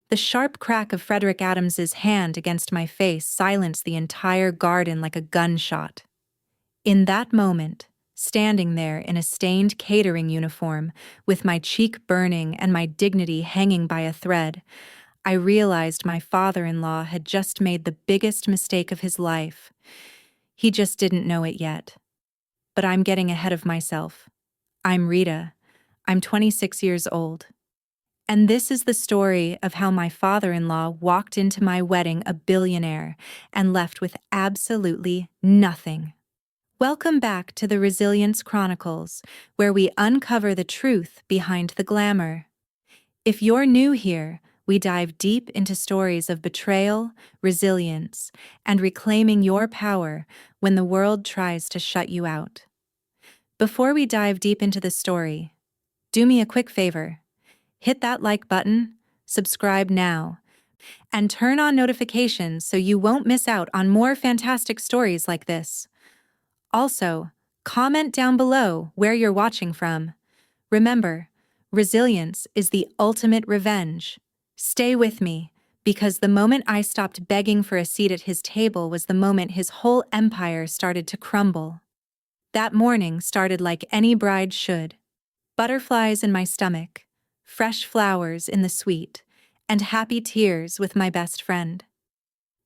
The sharp crack of Frederick Adams's hand against my face silenced the entire garden like a gunshot. In that moment, standing there in a stained catering uniform, with my cheek burning and my dignity hanging by a thread, I realized my father-in-law had just made the biggest mistake of his life. He just didn't know it yet. But I'm getting ahead of myself. I'm Rita. I'm 26 years old. And this is the story of how my father-in-law walked into my wedding a billionaire and left with absolutely nothing. Welcome back to the Resilience Chronicles, where we uncover the truth behind the glamour. If you're new here, we dive deep into stories of betrayal, resilience, and reclaiming your power when the world tries to shut you out. Before we dive deep into the story, do me a quick favor. Hit that like button, subscribe now, and turn on notifications so you won't miss out on more fantastic stories like this. Also, comment down below where you're watching from. Remember, resilience is the ultimate revenge. Stay with me, because the moment I stopped begging for a seat at his table was the moment his whole empire started to crumble. That morning started like any bride should. Butterflies in my stomach, fresh flowers in the suite, and happy tears with my best friend.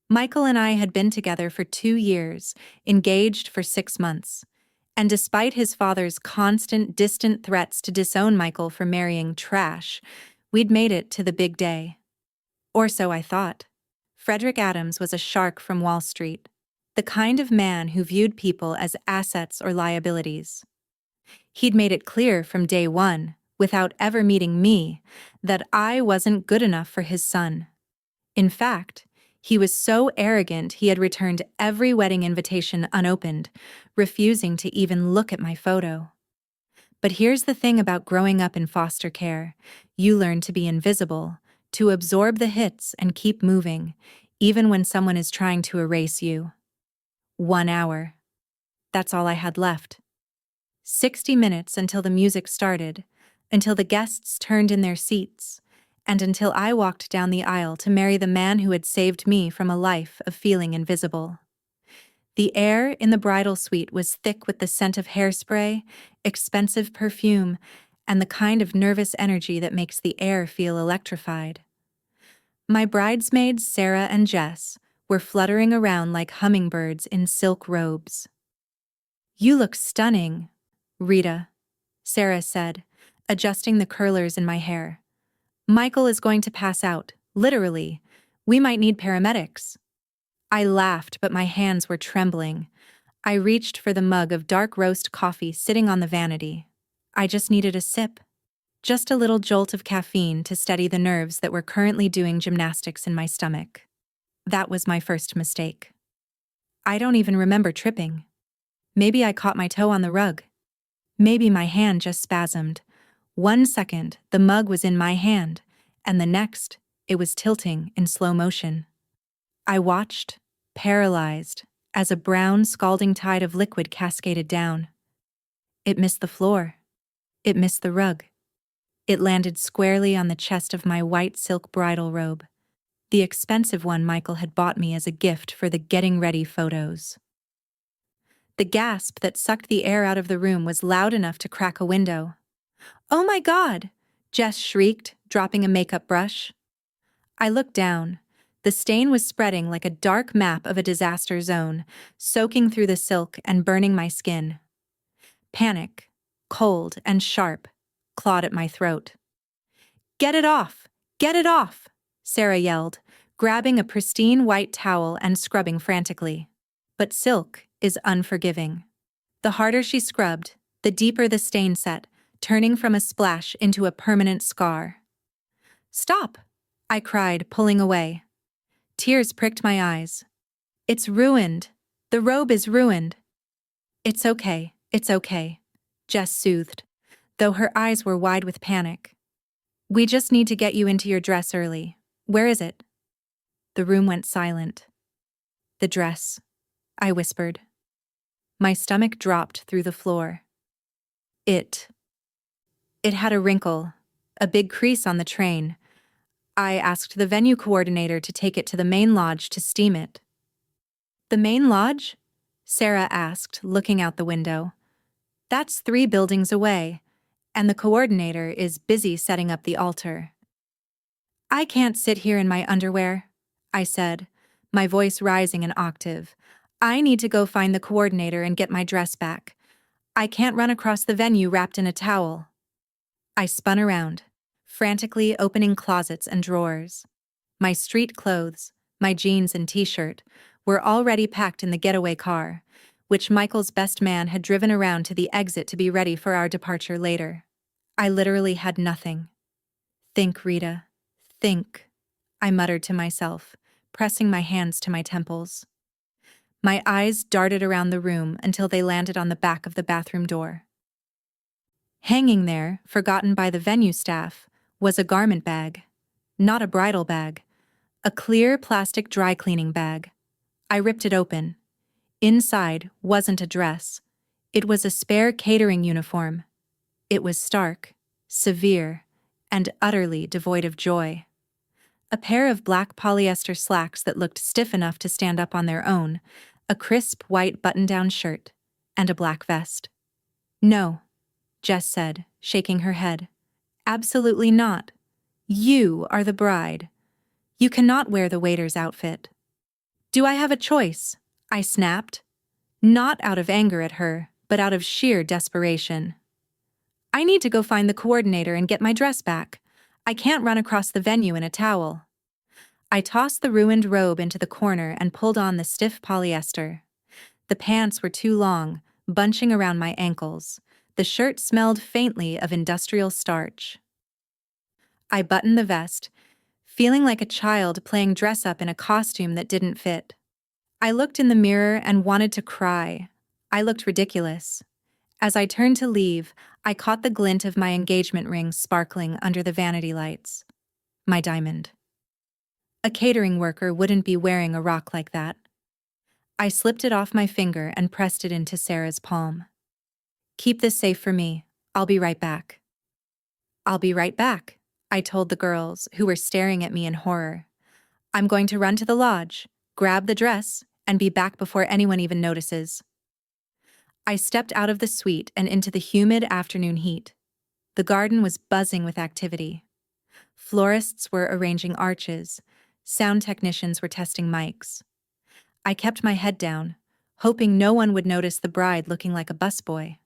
Michael and I had been together for 2 years, engaged for 6 months, and despite his father's constant, distant threats to disown Michael for marrying trash, we'd made it to the big day. Or so I thought. Frederick Adams was a shark from Wall Street, the kind of man who viewed people as assets or liabilities. He'd made it clear from day one, without ever meeting me, that I wasn't good enough for his son. In fact, he was so arrogant he had returned every wedding invitation unopened, refusing to even look at my photo. But here's the thing about growing up in foster care. You learn to be invisible, to absorb the hits and keep moving, even when someone is trying to erase you. 1 hour. That's all I had left. 60 minutes until the music started, until the guests turned in their seats, and until I walked down the aisle to marry the man who had saved me from a life of feeling invisible. The air in the bridal suite was thick with the scent of hairspray, expensive perfume, and the kind of nervous energy that makes the air feel electrified. My bridesmaids, Sarah and Jess, were fluttering around like hummingbirds in silk robes. "You look stunning, Rita," Sarah said, adjusting the curlers in my hair. "Michael is going to pass out, literally. We might need paramedics." I laughed, but my hands were trembling. I reached for the mug of dark roast coffee sitting on the vanity. I just needed a sip. Just a little jolt of caffeine to steady the nerves that were currently doing gymnastics in my stomach. That was my first mistake. I don't even remember tripping. Maybe I caught my toe on the rug. Maybe my hand just spasmed. 1 second, the mug was in my hand, and the next, it was tilting in slow motion. I watched, paralyzed, as a brown, scalding tide of liquid cascaded down. It missed the floor. It missed the rug. It landed squarely on the chest of my white silk bridal robe, the expensive one Michael had bought me as a gift for the getting ready photos. The gasp that sucked the air out of the room was loud enough to crack a window. "Oh my God!" Jess shrieked, dropping a makeup brush. I looked down. The stain was spreading like a dark map of a disaster zone, soaking through the silk and burning my skin. Panic, cold and sharp, clawed at my throat. "Get it off! Get it off!" Sarah yelled, grabbing a pristine white towel and scrubbing frantically. But silk is unforgiving. The harder she scrubbed, the deeper the stain set, turning from a splash into a permanent scar. "Stop!" I cried, pulling away. Tears pricked my eyes. "It's ruined. The robe is ruined." It's okay," Jess soothed, though her eyes were wide with panic. "We just need to get you into your dress early. Where is it?" The room went silent. "The dress," I whispered. My stomach dropped through the floor. It had a wrinkle, a big crease on the train. I asked the venue coordinator to take it to the main lodge to steam it. The main lodge? Sarah asked, looking out the window. That's 3 buildings away, and the coordinator is busy setting up the altar. I can't sit here in my underwear, I said, my voice rising an octave. I need to go find the coordinator and get my dress back. I can't run across the venue wrapped in a towel. I spun around, frantically opening closets and drawers. My street clothes, my jeans and t-shirt, were already packed in the getaway car, which Michael's best man had driven around to the exit to be ready for our departure later. I literally had nothing. Think, Rita. Think, I muttered to myself, pressing my hands to my temples. My eyes darted around the room until they landed on the back of the bathroom door. Hanging there, forgotten by the venue staff, was a garment bag. Not a bridal bag. A clear plastic dry cleaning bag. I ripped it open. Inside wasn't a dress. It was a spare catering uniform. It was stark, severe, and utterly devoid of joy. A pair of black polyester slacks that looked stiff enough to stand up on their own, a crisp white button-down shirt, and a black vest. No, Jess said, shaking her head. Absolutely not. You are the bride. You cannot wear the waiter's outfit. Do I have a choice? I snapped. Not out of anger at her, but out of sheer desperation. I need to go find the coordinator and get my dress back. I can't run across the venue in a towel. I tossed the ruined robe into the corner and pulled on the stiff polyester. The pants were too long, bunching around my ankles. The shirt smelled faintly of industrial starch. I buttoned the vest, feeling like a child playing dress-up in a costume that didn't fit. I looked in the mirror and wanted to cry. I looked ridiculous. As I turned to leave, I caught the glint of my engagement ring sparkling under the vanity lights. My diamond. A catering worker wouldn't be wearing a rock like that. I slipped it off my finger and pressed it into Sarah's palm. Keep this safe for me. I'll be right back. I'll be right back, I told the girls, who were staring at me in horror. I'm going to run to the lodge, grab the dress, and be back before anyone even notices. I stepped out of the suite and into the humid afternoon heat. The garden was buzzing with activity. Florists were arranging arches. Sound technicians were testing mics. I kept my head down, hoping no one would notice the bride looking like a busboy.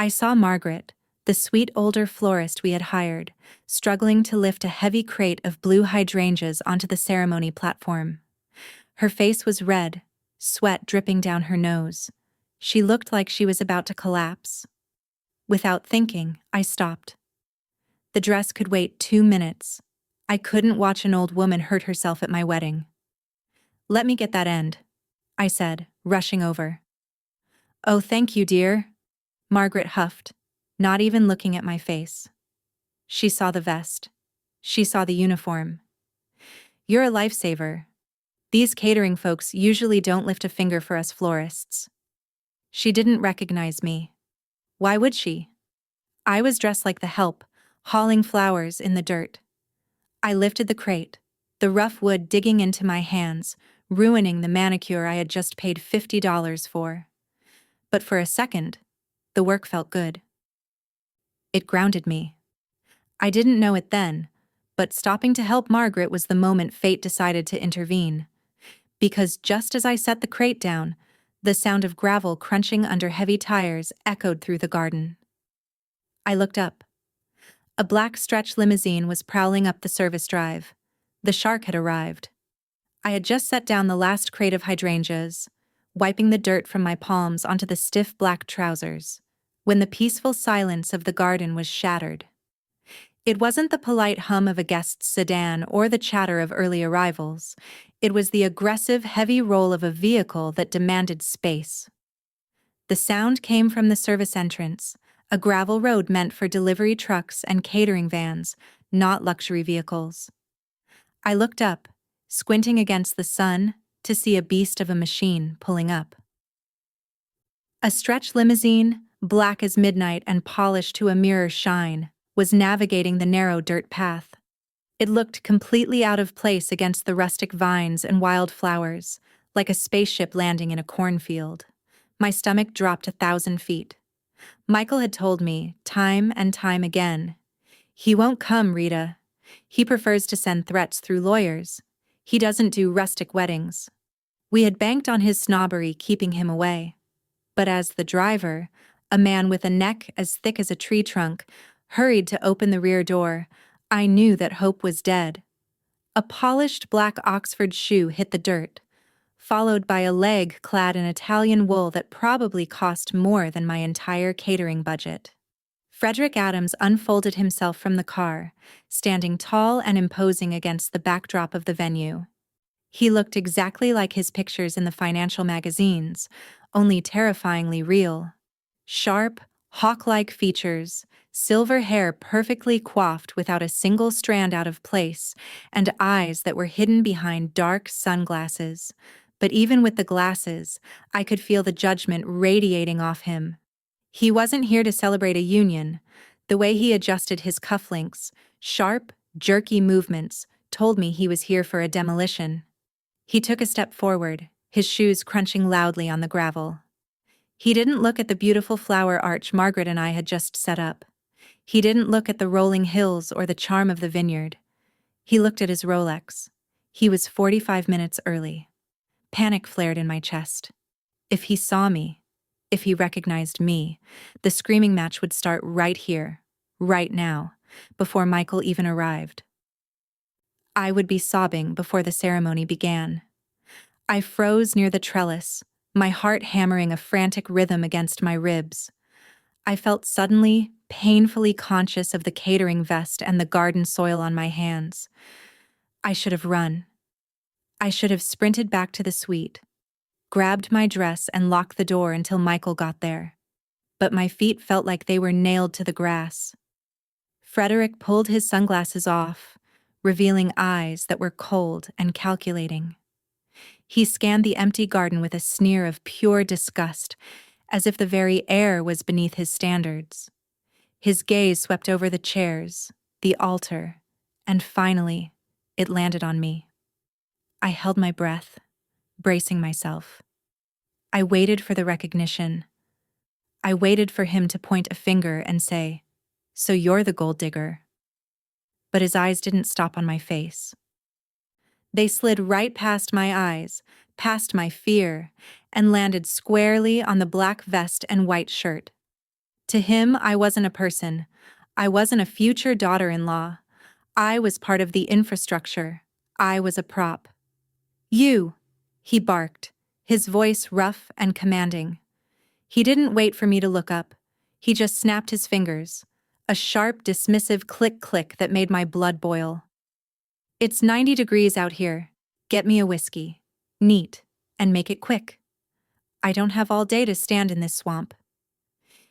I saw Margaret, the sweet older florist we had hired, struggling to lift a heavy crate of blue hydrangeas onto the ceremony platform. Her face was red, sweat dripping down her nose. She looked like she was about to collapse. Without thinking, I stopped. The dress could wait 2 minutes. I couldn't watch an old woman hurt herself at my wedding. Let me get that end, I said, rushing over. Oh, thank you, dear, Margaret huffed, not even looking at my face. She saw the vest. She saw the uniform. You're a lifesaver. These catering folks usually don't lift a finger for us florists. She didn't recognize me. Why would she? I was dressed like the help, hauling flowers in the dirt. I lifted the crate, the rough wood digging into my hands, ruining the manicure I had just paid $50 for. But for a second, the work felt good. It grounded me. I didn't know it then, but stopping to help Margaret was the moment fate decided to intervene. Because just as I set the crate down, the sound of gravel crunching under heavy tires echoed through the garden. I looked up. A black stretch limousine was prowling up the service drive. The shark had arrived. I had just set down the last crate of hydrangeas, wiping the dirt from my palms onto the stiff black trousers, when the peaceful silence of the garden was shattered. It wasn't the polite hum of a guest's sedan or the chatter of early arrivals. It was the aggressive, heavy roll of a vehicle that demanded space. The sound came from the service entrance, a gravel road meant for delivery trucks and catering vans, not luxury vehicles. I looked up, squinting against the sun, to see a beast of a machine pulling up. A stretch limousine, black as midnight and polished to a mirror shine, was navigating the narrow dirt path. It looked completely out of place against the rustic vines and wild flowers, like a spaceship landing in a cornfield. My stomach dropped 1,000 feet. Michael had told me, time and time again, "He won't come, Rita. He prefers to send threats through lawyers. He doesn't do rustic weddings." We had banked on his snobbery keeping him away. But as the driver, a man with a neck as thick as a tree trunk, hurried to open the rear door, I knew that hope was dead. A polished black Oxford shoe hit the dirt, followed by a leg clad in Italian wool that probably cost more than my entire catering budget. Frederick Adams unfolded himself from the car, standing tall and imposing against the backdrop of the venue. He looked exactly like his pictures in the financial magazines, only terrifyingly real. Sharp, hawk-like features, silver hair perfectly coiffed without a single strand out of place, and eyes that were hidden behind dark sunglasses. But even with the glasses, I could feel the judgment radiating off him. He wasn't here to celebrate a union. The way he adjusted his cufflinks, sharp, jerky movements, told me he was here for a demolition. He took a step forward, his shoes crunching loudly on the gravel. He didn't look at the beautiful flower arch Margaret and I had just set up. He didn't look at the rolling hills or the charm of the vineyard. He looked at his Rolex. He was 45 minutes early. Panic flared in my chest. If he saw me, if he recognized me, the screaming match would start right here, right now, before Michael even arrived. I would be sobbing before the ceremony began. I froze near the trellis, my heart hammering a frantic rhythm against my ribs. I felt suddenly, painfully conscious of the catering vest and the garden soil on my hands. I should have run. I should have sprinted back to the suite, grabbed my dress and locked the door until Michael got there. But my feet felt like they were nailed to the grass. Frederick pulled his sunglasses off, revealing eyes that were cold and calculating. He scanned the empty garden with a sneer of pure disgust, as if the very air was beneath his standards. His gaze swept over the chairs, the altar, and finally, it landed on me. I held my breath, bracing myself. I waited for the recognition. I waited for him to point a finger and say, "So you're the gold digger." But his eyes didn't stop on my face. They slid right past my eyes, past my fear, and landed squarely on the black vest and white shirt. To him, I wasn't a person. I wasn't a future daughter-in-law. I was part of the infrastructure. I was a prop. "You!" he barked, his voice rough and commanding. He didn't wait for me to look up. He just snapped his fingers, a sharp, dismissive click-click that made my blood boil. "It's 90 degrees out here. Get me a whiskey. Neat. And make it quick. I don't have all day to stand in this swamp."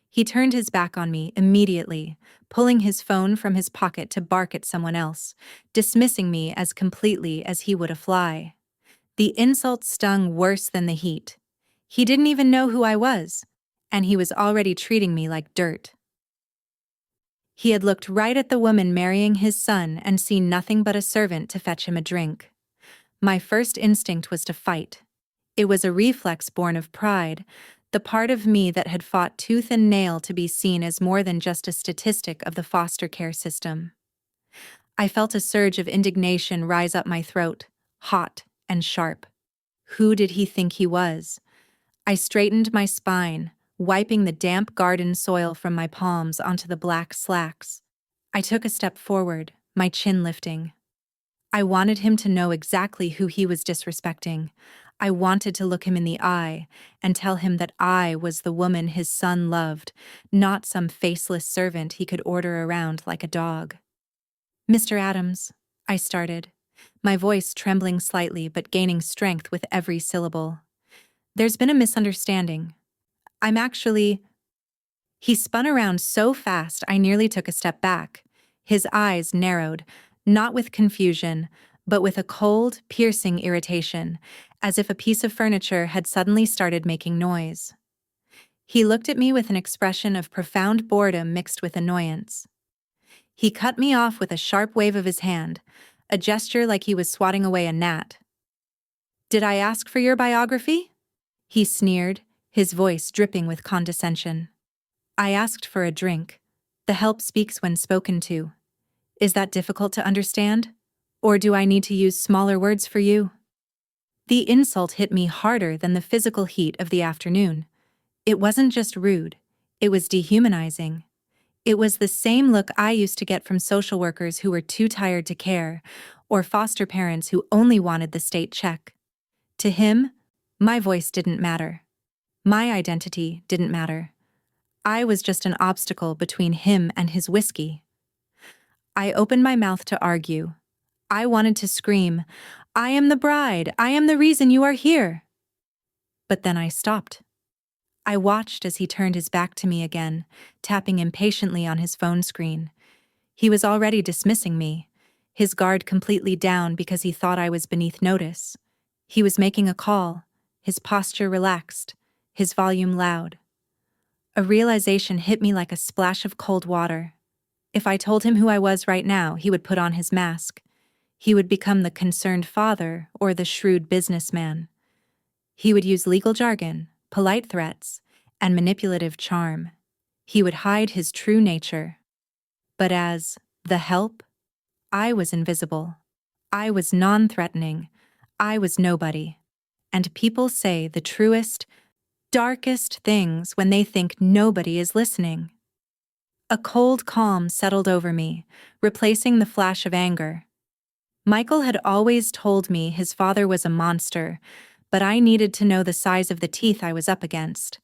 He turned his back on me immediately, pulling his phone from his pocket to bark at someone else, dismissing me as completely as he would a fly. The insult stung worse than the heat. He didn't even know who I was, and he was already treating me like dirt. He had looked right at the woman marrying his son and seen nothing but a servant to fetch him a drink. My first instinct was to fight. It was a reflex born of pride, the part of me that had fought tooth and nail to be seen as more than just a statistic of the foster care system. I felt a surge of indignation rise up my throat, hot and sharp. Who did he think he was? I straightened my spine, wiping the damp garden soil from my palms onto the black slacks. I took a step forward, my chin lifting. I wanted him to know exactly who he was disrespecting. I wanted to look him in the eye and tell him that I was the woman his son loved, not some faceless servant he could order around like a dog. "Mr. Adams," I started, my voice trembling slightly but gaining strength with every syllable. "There's been a misunderstanding. I'm actually—" He spun around so fast I nearly took a step back. His eyes narrowed, not with confusion, but with a cold, piercing irritation, as if a piece of furniture had suddenly started making noise. He looked at me with an expression of profound boredom mixed with annoyance. He cut me off with a sharp wave of his hand, a gesture like he was swatting away a gnat. "Did I ask for your biography?" he sneered, his voice dripping with condescension. "I asked for a drink. The help speaks when spoken to. Is that difficult to understand? Or do I need to use smaller words for you?" The insult hit me harder than the physical heat of the afternoon. It wasn't just rude, it was dehumanizing. It was the same look I used to get from social workers who were too tired to care, or foster parents who only wanted the state check. To him, my voice didn't matter. My identity didn't matter. I was just an obstacle between him and his whiskey. I opened my mouth to argue. I wanted to scream, "I am the bride, I am the reason you are here." But then I stopped. I watched as he turned his back to me again, tapping impatiently on his phone screen. He was already dismissing me, his guard completely down because he thought I was beneath notice. He was making a call, his posture relaxed, his volume loud. A realization hit me like a splash of cold water. If I told him who I was right now, he would put on his mask. He would become the concerned father or the shrewd businessman. He would use legal jargon, polite threats, and manipulative charm. He would hide his true nature. But as the help, I was invisible. I was non-threatening. I was nobody. And people say the truest, darkest things when they think nobody is listening. A cold calm settled over me, replacing the flash of anger. Michael had always told me his father was a monster, but I needed to know the size of the teeth I was up against.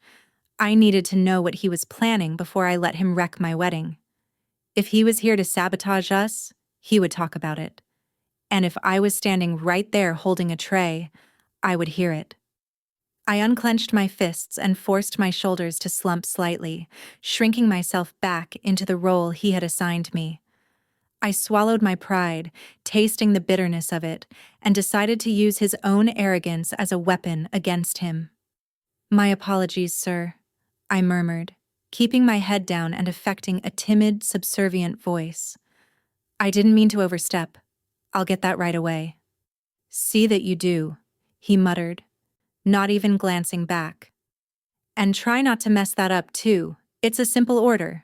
I needed to know what he was planning before I let him wreck my wedding. If he was here to sabotage us, he would talk about it. And if I was standing right there holding a tray, I would hear it. I unclenched my fists and forced my shoulders to slump slightly, shrinking myself back into the role he had assigned me. I swallowed my pride, tasting the bitterness of it, and decided to use his own arrogance as a weapon against him. "My apologies, sir," I murmured, keeping my head down and affecting a timid, subservient voice. "I didn't mean to overstep. I'll get that right away." "See that you do," he muttered, not even glancing back. "And try not to mess that up, too. It's a simple order."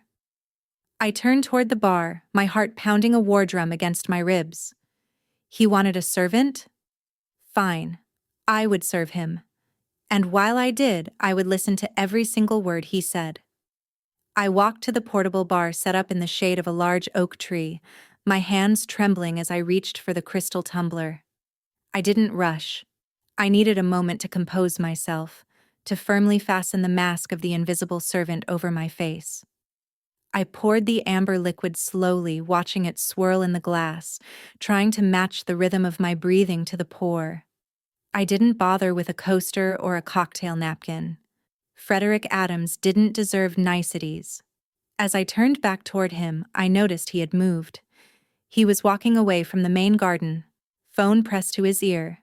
I turned toward the bar, my heart pounding a war drum against my ribs. He wanted a servant? Fine. I would serve him. And while I did, I would listen to every single word he said. I walked to the portable bar set up in the shade of a large oak tree, my hands trembling as I reached for the crystal tumbler. I didn't rush. I needed a moment to compose myself, to firmly fasten the mask of the invisible servant over my face. I poured the amber liquid slowly, watching it swirl in the glass, trying to match the rhythm of my breathing to the pour. I didn't bother with a coaster or a cocktail napkin. Frederick Adams didn't deserve niceties. As I turned back toward him, I noticed he had moved. He was walking away from the main garden, phone pressed to his ear,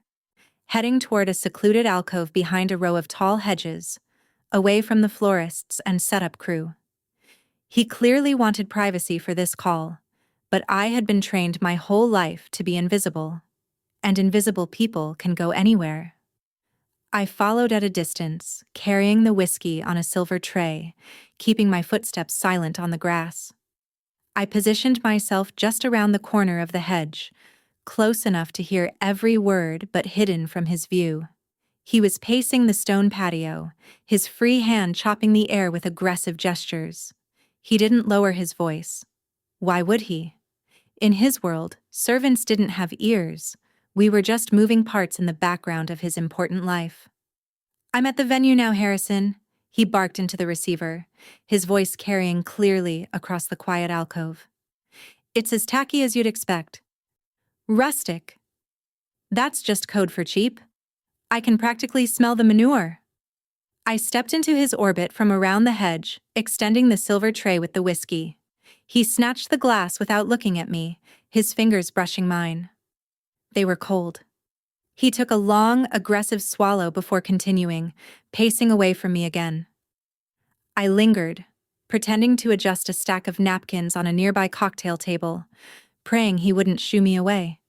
heading toward a secluded alcove behind a row of tall hedges, away from the florists and setup crew. He clearly wanted privacy for this call, but I had been trained my whole life to be invisible, and invisible people can go anywhere. I followed at a distance, carrying the whiskey on a silver tray, keeping my footsteps silent on the grass. I positioned myself just around the corner of the hedge, close enough to hear every word but hidden from his view. He was pacing the stone patio, his free hand chopping the air with aggressive gestures. He didn't lower his voice. Why would he? In his world, servants didn't have ears. We were just moving parts in the background of his important life. "I'm at the venue now, Harrison," he barked into the receiver, his voice carrying clearly across the quiet alcove. "It's as tacky as you'd expect. Rustic. That's just code for cheap. I can practically smell the manure." I stepped into his orbit from around the hedge, extending the silver tray with the whiskey. He snatched the glass without looking at me, his fingers brushing mine. They were cold. He took a long, aggressive swallow before continuing, pacing away from me again. I lingered, pretending to adjust a stack of napkins on a nearby cocktail table, praying he wouldn't shoo me away.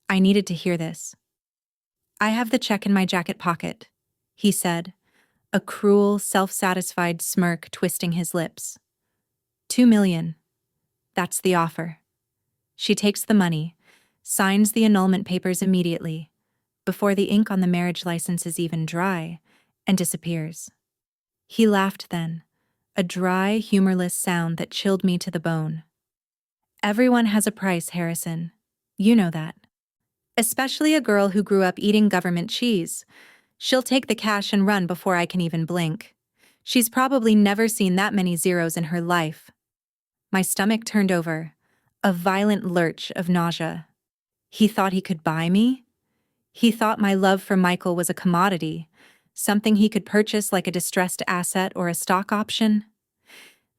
I needed to hear this. "I have the check in my jacket pocket," he said, a cruel, self-satisfied smirk twisting his lips. "2 million. That's the offer." She takes the money, signs the annulment papers immediately, before the ink on the marriage license is even dry, and disappears. He laughed then, a dry, humorless sound that chilled me to the bone. "Everyone has a price, Harrison. You know that. Especially a girl who grew up eating government cheese. She'll take the cash and run before I can even blink. She's probably never seen that many zeros in her life." My stomach turned over, a violent lurch of nausea. He thought he could buy me? He thought my love for Michael was a commodity, something he could purchase like a distressed asset or a stock option?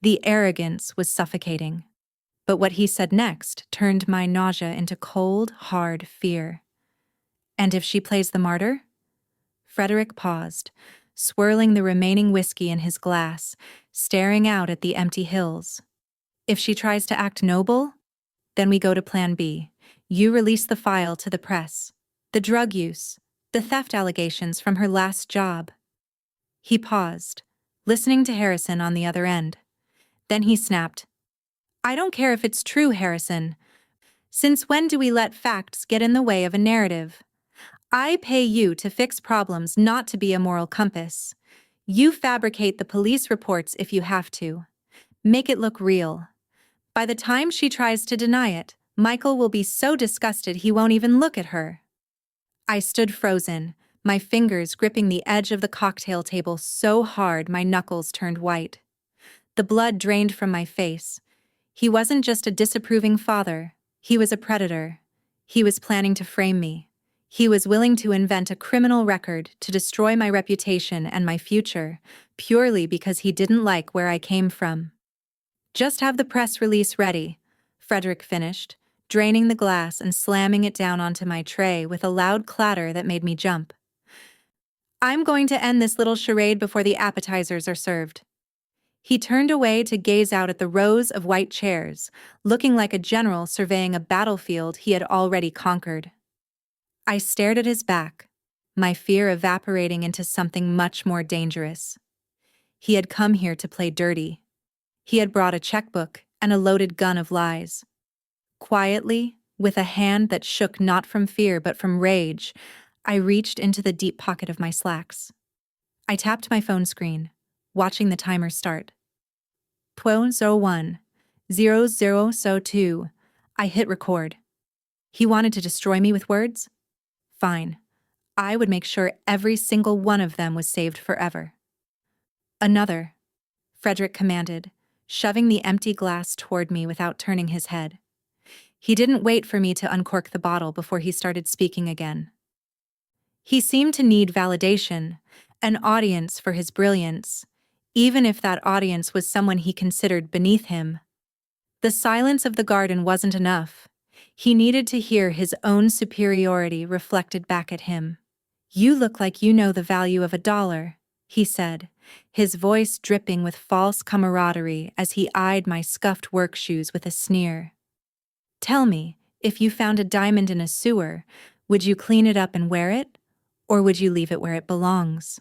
The arrogance was suffocating. But what he said next turned my nausea into cold, hard fear. "And if she plays the martyr?" Frederick paused, swirling the remaining whiskey in his glass, staring out at the empty hills. "If she tries to act noble? Then we go to Plan B. You release the file to the press. The drug use, the theft allegations from her last job." He paused, listening to Harrison on the other end. Then he snapped, "I don't care if it's true, Harrison. Since when do we let facts get in the way of a narrative? I pay you to fix problems, not to be a moral compass. You fabricate the police reports if you have to. Make it look real. By the time she tries to deny it, Michael will be so disgusted he won't even look at her." I stood frozen, my fingers gripping the edge of the cocktail table so hard my knuckles turned white. The blood drained from my face. He wasn't just a disapproving father, he was a predator. He was planning to frame me. He was willing to invent a criminal record to destroy my reputation and my future, purely because he didn't like where I came from. "Just have the press release ready," Frederick finished, draining the glass and slamming it down onto my tray with a loud clatter that made me jump. "I'm going to end this little charade before the appetizers are served." He turned away to gaze out at the rows of white chairs, looking like a general surveying a battlefield he had already conquered. I stared at his back, my fear evaporating into something much more dangerous. He had come here to play dirty. He had brought a checkbook and a loaded gun of lies. Quietly, with a hand that shook not from fear but from rage, I reached into the deep pocket of my slacks. I tapped my phone screen, watching the timer start. 12:01, 00:02. I hit record. He wanted to destroy me with words? Fine. I would make sure every single one of them was saved forever. "Another," Frederick commanded, shoving the empty glass toward me without turning his head. He didn't wait for me to uncork the bottle before he started speaking again. He seemed to need validation, an audience for his brilliance, even if that audience was someone he considered beneath him. The silence of the garden wasn't enough. He needed to hear his own superiority reflected back at him. "You look like you know the value of $1, he said, his voice dripping with false camaraderie as he eyed my scuffed work shoes with a sneer. "Tell me, if you found a diamond in a sewer, would you clean it up and wear it? Or would you leave it where it belongs?"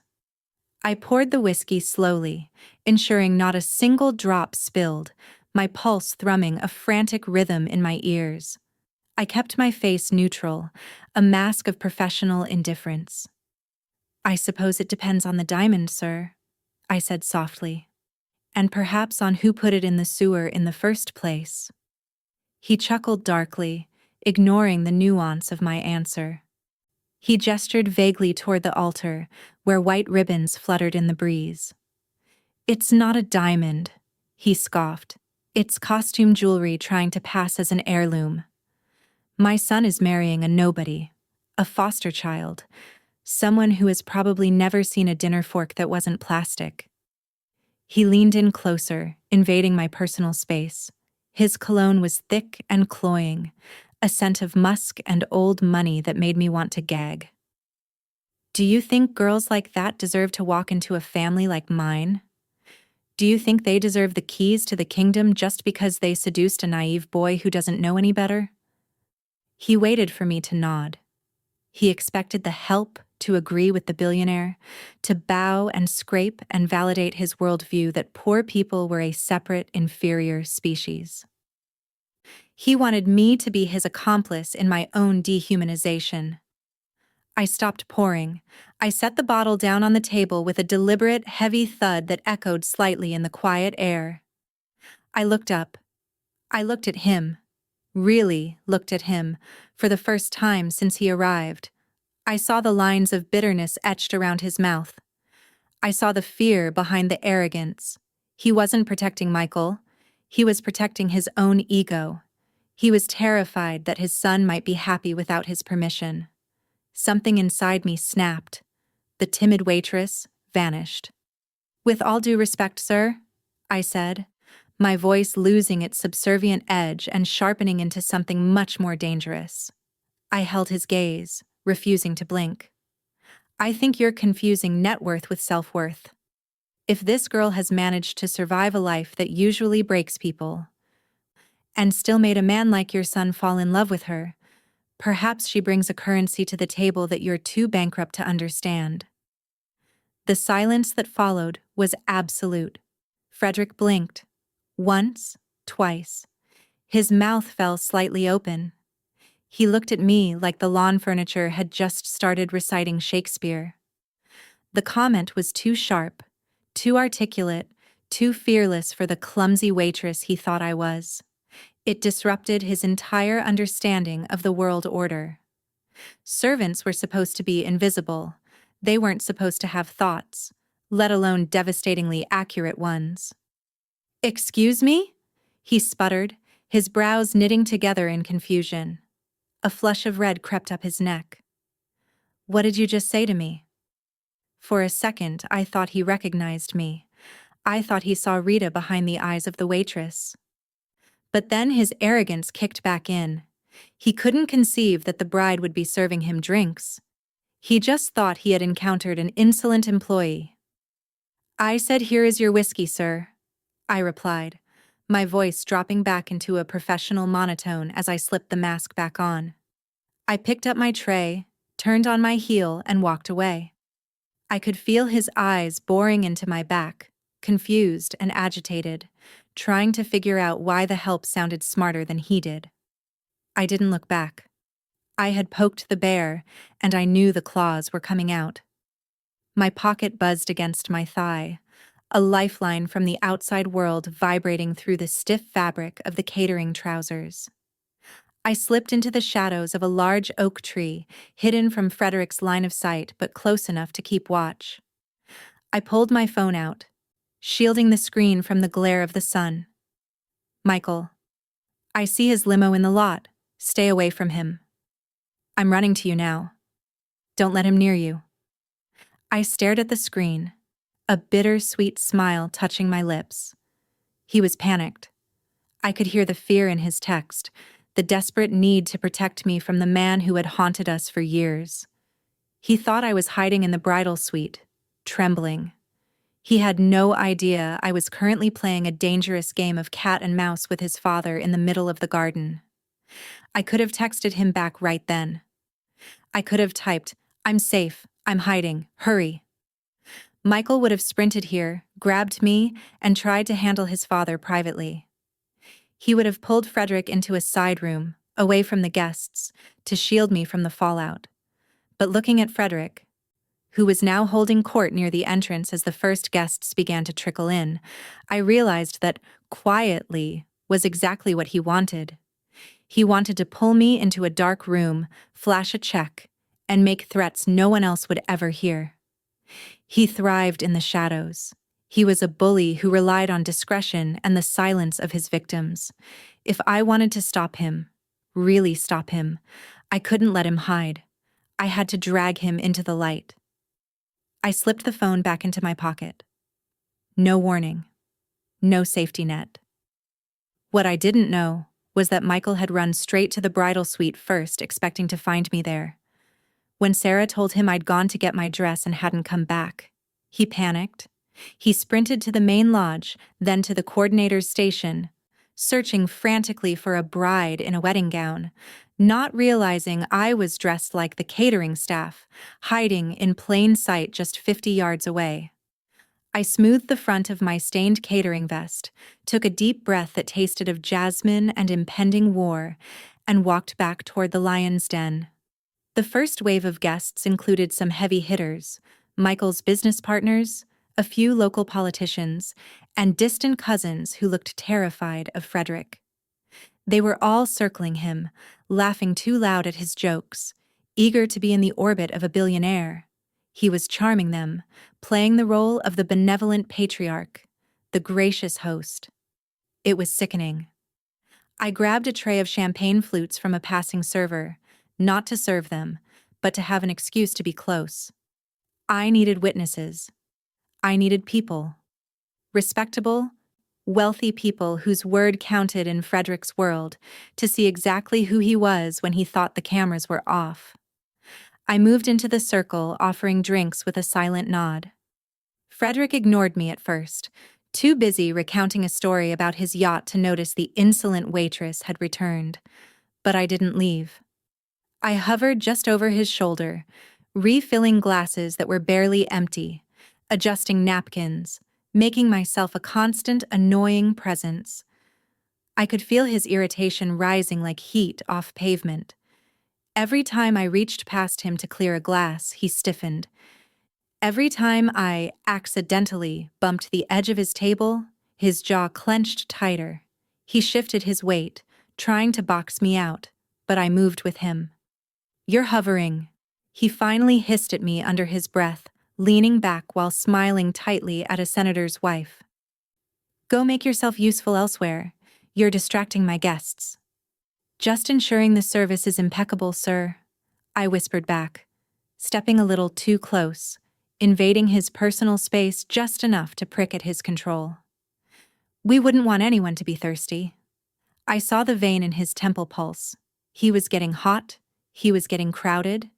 I poured the whiskey slowly, ensuring not a single drop spilled, my pulse thrumming a frantic rhythm in my ears. I kept my face neutral, a mask of professional indifference. "I suppose it depends on the diamond, sir," I said softly. "And perhaps on who put it in the sewer in the first place." He chuckled darkly, ignoring the nuance of my answer. He gestured vaguely toward the altar, where white ribbons fluttered in the breeze. "It's not a diamond," he scoffed. "It's costume jewelry trying to pass as an heirloom. My son is marrying a nobody, a foster child, someone who has probably never seen a dinner fork that wasn't plastic." He leaned in closer, invading my personal space. His cologne was thick and cloying, a scent of musk and old money that made me want to gag. "Do you think girls like that deserve to walk into a family like mine? Do you think they deserve the keys to the kingdom just because they seduced a naive boy who doesn't know any better? He waited for me to nod. He expected the help to agree with the billionaire, to bow and scrape and validate his worldview that poor people were a separate, inferior species. He wanted me to be his accomplice in my own dehumanization. I stopped pouring. I set the bottle down on the table with a deliberate, heavy thud that echoed slightly in the quiet air. I looked up. I looked at him. Really looked at him, for the first time since he arrived. I saw the lines of bitterness etched around his mouth. I saw the fear behind the arrogance. He wasn't protecting Michael. He was protecting his own ego. He was terrified that his son might be happy without his permission. Something inside me snapped. The timid waitress vanished. "With all due respect, sir," I said, my voice losing its subservient edge and sharpening into something much more dangerous. I held his gaze, refusing to blink. "I think you're confusing net worth with self-worth. If this girl has managed to survive a life that usually breaks people, and still made a man like your son fall in love with her, perhaps she brings a currency to the table that you're too bankrupt to understand." The silence that followed was absolute. Frederick blinked. Once, twice. His mouth fell slightly open. He looked at me like the lawn furniture had just started reciting Shakespeare. The comment was too sharp, too articulate, too fearless for the clumsy waitress he thought I was. It disrupted his entire understanding of the world order. Servants were supposed to be invisible. They weren't supposed to have thoughts, let alone devastatingly accurate ones. "Excuse me?" he sputtered, his brows knitting together in confusion. A flush of red crept up his neck. "What did you just say to me?" For a second, I thought he recognized me. I thought he saw Rita behind the eyes of the waitress. But then his arrogance kicked back in. He couldn't conceive that the bride would be serving him drinks. He just thought he had encountered an insolent employee. "I said, 'Here is your whiskey, sir,'" I replied, my voice dropping back into a professional monotone as I slipped the mask back on. I picked up my tray, turned on my heel, and walked away. I could feel his eyes boring into my back, confused and agitated, trying to figure out why the help sounded smarter than he did. I didn't look back. I had poked the bear, and I knew the claws were coming out. My pocket buzzed against my thigh, a lifeline from the outside world vibrating through the stiff fabric of the catering trousers. I slipped into the shadows of a large oak tree, hidden from Frederick's line of sight but close enough to keep watch. I pulled my phone out, shielding the screen from the glare of the sun. "Michael, I see his limo in the lot. Stay away from him. I'm running to you now. Don't let him near you." I stared at the screen, a bitter-sweet smile touching my lips. He was panicked. I could hear the fear in his text, the desperate need to protect me from the man who had haunted us for years. He thought I was hiding in the bridal suite, trembling. He had no idea I was currently playing a dangerous game of cat and mouse with his father in the middle of the garden. I could have texted him back right then. I could have typed, "I'm safe, I'm hiding, hurry." Michael would have sprinted here, grabbed me, and tried to handle his father privately. He would have pulled Frederick into a side room, away from the guests, to shield me from the fallout. But looking at Frederick, who was now holding court near the entrance as the first guests began to trickle in, I realized that quietly was exactly what he wanted. He wanted to pull me into a dark room, flash a check, and make threats no one else would ever hear. He thrived in the shadows. He was a bully who relied on discretion and the silence of his victims. If I wanted to stop him, really stop him, I couldn't let him hide. I had to drag him into the light. I slipped the phone back into my pocket. No warning. No safety net. What I didn't know was that Michael had run straight to the bridal suite first, expecting to find me there. When Sarah told him I'd gone to get my dress and hadn't come back, he panicked. He sprinted to the main lodge, then to the coordinator's station, searching frantically for a bride in a wedding gown, not realizing I was dressed like the catering staff, hiding in plain sight just 50 yards away. I smoothed the front of my stained catering vest, took a deep breath that tasted of jasmine and impending war, and walked back toward the lion's den. The first wave of guests included some heavy hitters, Michael's business partners, a few local politicians, and distant cousins who looked terrified of Frederick. They were all circling him, laughing too loud at his jokes, eager to be in the orbit of a billionaire. He was charming them, playing the role of the benevolent patriarch, the gracious host. It was sickening. I grabbed a tray of champagne flutes from a passing server, not to serve them, but to have an excuse to be close. I needed witnesses. I needed people. Respectable, wealthy people whose word counted in Frederick's world, to see exactly who he was when he thought the cameras were off. I moved into the circle, offering drinks with a silent nod. Frederick ignored me at first, too busy recounting a story about his yacht to notice the insolent waitress had returned. But I didn't leave. I hovered just over his shoulder, refilling glasses that were barely empty, adjusting napkins, making myself a constant, annoying presence. I could feel his irritation rising like heat off pavement. Every time I reached past him to clear a glass, he stiffened. Every time I accidentally bumped the edge of his table, his jaw clenched tighter. He shifted his weight, trying to box me out, but I moved with him. "You're hovering," he finally hissed at me under his breath, leaning back while smiling tightly at a senator's wife. "Go make yourself useful elsewhere. You're distracting my guests." "Just ensuring the service is impeccable, sir," I whispered back, stepping a little too close, invading his personal space just enough to prick at his control. We wouldn't want anyone to be thirsty. I saw the vein in his temple pulse. He was getting hot, he was getting crowded,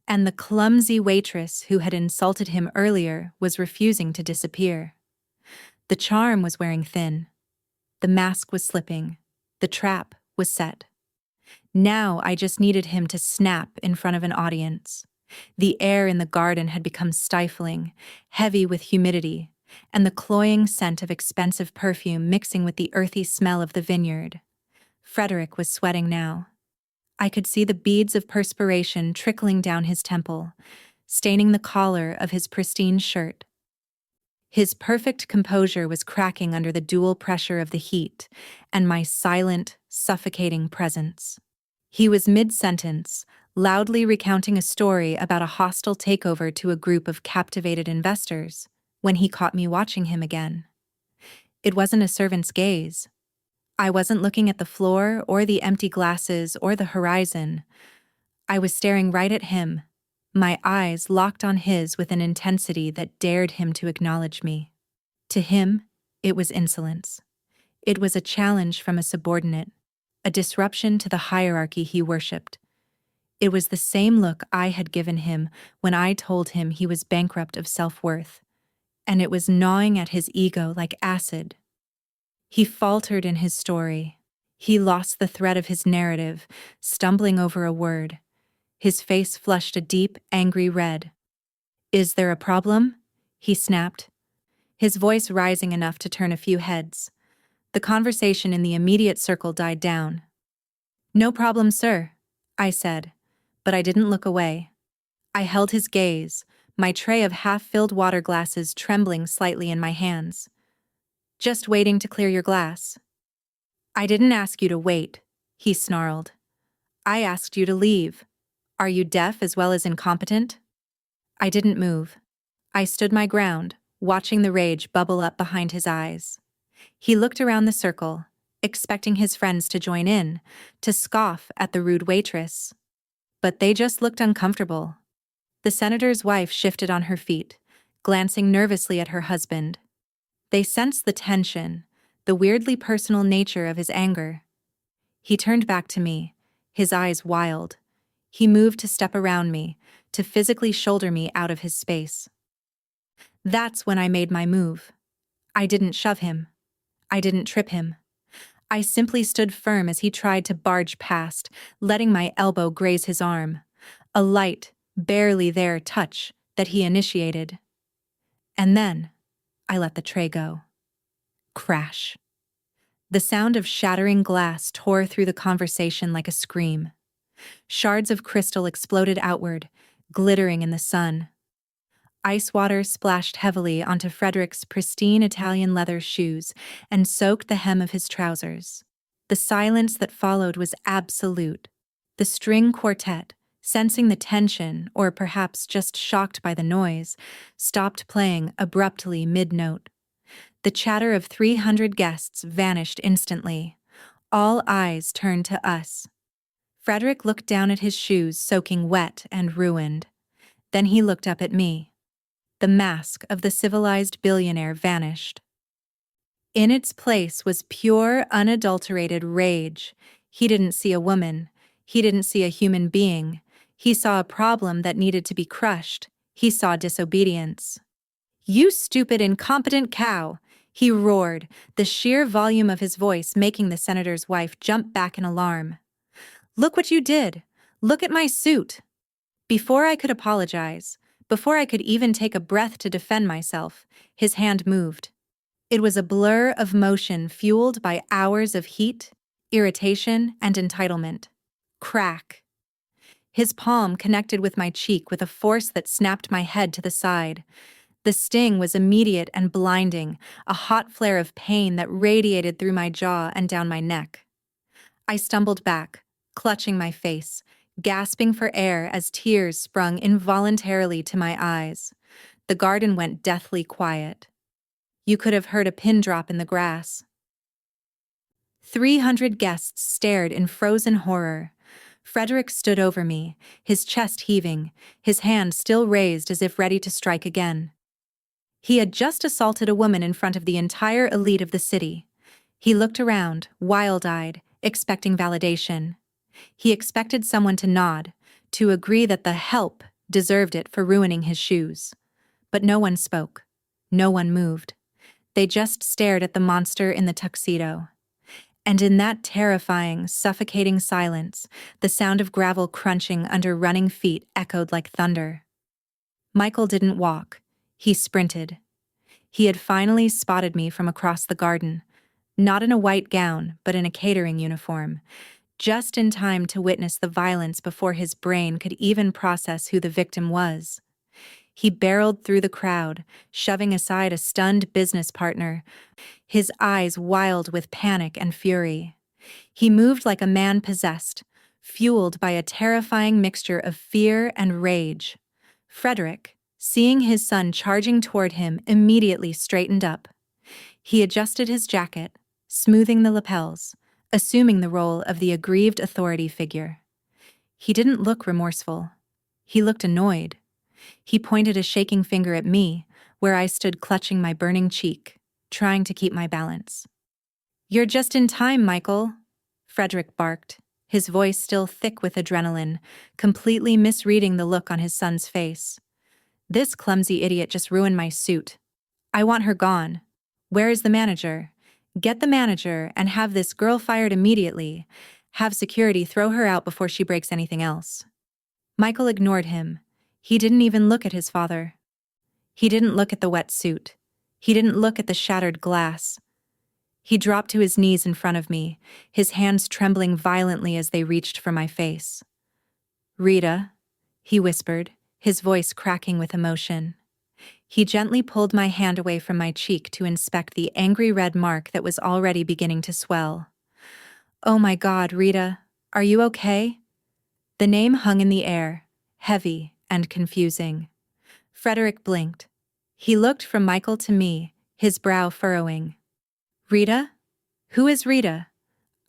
and the clumsy waitress who had insulted him earlier was refusing to disappear. The charm was wearing thin. The mask was slipping. The trap was set. Now I just needed him to snap in front of an audience. The air in the garden had become stifling, heavy with humidity, and the cloying scent of expensive perfume mixing with the earthy smell of the vineyard. Frederick was sweating now. I could see the beads of perspiration trickling down his temple, staining the collar of his pristine shirt. His perfect composure was cracking under the dual pressure of the heat and my silent, suffocating presence. He was mid-sentence, loudly recounting a story about a hostile takeover to a group of captivated investors, when he caught me watching him again. It wasn't a servant's gaze. I wasn't looking at the floor or the empty glasses or the horizon. I was staring right at him, my eyes locked on his with an intensity that dared him to acknowledge me. To him, it was insolence. It was a challenge from a subordinate, a disruption to the hierarchy he worshipped. It was the same look I had given him when I told him he was bankrupt of self-worth, and it was gnawing at his ego like acid. He faltered in his story. He lost the thread of his narrative, stumbling over a word. His face flushed a deep, angry red. "Is there a problem?" he snapped, his voice rising enough to turn a few heads. The conversation in the immediate circle died down. "No problem, sir," I said, but I didn't look away. I held his gaze, my tray of half-filled water glasses trembling slightly in my hands. "Just waiting to clear your glass." "I didn't ask you to wait," he snarled. "I asked you to leave. Are you deaf as well as incompetent?" I didn't move. I stood my ground, watching the rage bubble up behind his eyes. He looked around the circle, expecting his friends to join in, to scoff at the rude waitress. But they just looked uncomfortable. The senator's wife shifted on her feet, glancing nervously at her husband. They sensed the tension, the weirdly personal nature of his anger. He turned back to me, his eyes wild. He moved to step around me, to physically shoulder me out of his space. That's when I made my move. I didn't shove him. I didn't trip him. I simply stood firm as he tried to barge past, letting my elbow graze his arm. A light, barely there touch that he initiated. And then, I let the tray go. Crash. The sound of shattering glass tore through the conversation like a scream. Shards of crystal exploded outward, glittering in the sun. Ice water splashed heavily onto Frederick's pristine Italian leather shoes and soaked the hem of his trousers. The silence that followed was absolute. The string quartet, sensing the tension, or perhaps just shocked by the noise, stopped playing abruptly mid-note. The chatter of 300 guests vanished instantly. All eyes turned to us. Frederick looked down at his shoes soaking wet and ruined. Then he looked up at me. The mask of the civilized billionaire vanished. In its place was pure, unadulterated rage. He didn't see a woman. He didn't see a human being. He saw a problem that needed to be crushed. He saw disobedience. "You stupid, incompetent cow!" he roared, the sheer volume of his voice making the senator's wife jump back in alarm. "Look what you did! Look at my suit!" Before I could apologize, before I could even take a breath to defend myself, his hand moved. It was a blur of motion fueled by hours of heat, irritation, and entitlement. Crack. His palm connected with my cheek with a force that snapped my head to the side. The sting was immediate and blinding, a hot flare of pain that radiated through my jaw and down my neck. I stumbled back, clutching my face, gasping for air as tears sprung involuntarily to my eyes. The garden went deathly quiet. You could have heard a pin drop in the grass. 300 guests stared in frozen horror. Frederick stood over me, his chest heaving, his hand still raised as if ready to strike again. He had just assaulted a woman in front of the entire elite of the city. He looked around, wild-eyed, expecting validation. He expected someone to nod, to agree that the help deserved it for ruining his shoes. But no one spoke. No one moved. They just stared at the monster in the tuxedo. And in that terrifying, suffocating silence, the sound of gravel crunching under running feet echoed like thunder. Michael didn't walk. He sprinted. He had finally spotted me from across the garden, not in a white gown, but in a catering uniform, just in time to witness the violence before his brain could even process who the victim was. He barreled through the crowd, shoving aside a stunned business partner, his eyes wild with panic and fury. He moved like a man possessed, fueled by a terrifying mixture of fear and rage. Frederick, seeing his son charging toward him, immediately straightened up. He adjusted his jacket, smoothing the lapels, assuming the role of the aggrieved authority figure. He didn't look remorseful. He looked annoyed. He pointed a shaking finger at me, where I stood clutching my burning cheek, trying to keep my balance. "You're just in time, Michael," Frederick barked, his voice still thick with adrenaline, completely misreading the look on his son's face. "This clumsy idiot just ruined my suit. I want her gone. Where is the manager? Get the manager and have this girl fired immediately. Have security throw her out before she breaks anything else." Michael ignored him. He didn't even look at his father. He didn't look at the wet suit. He didn't look at the shattered glass. He dropped to his knees in front of me, his hands trembling violently as they reached for my face. "Rita," he whispered, his voice cracking with emotion. He gently pulled my hand away from my cheek to inspect the angry red mark that was already beginning to swell. "Oh my God, Rita, are you okay?" The name hung in the air, heavy and confusing. Frederick blinked. He looked from Michael to me, his brow furrowing. "Rita? Who is Rita?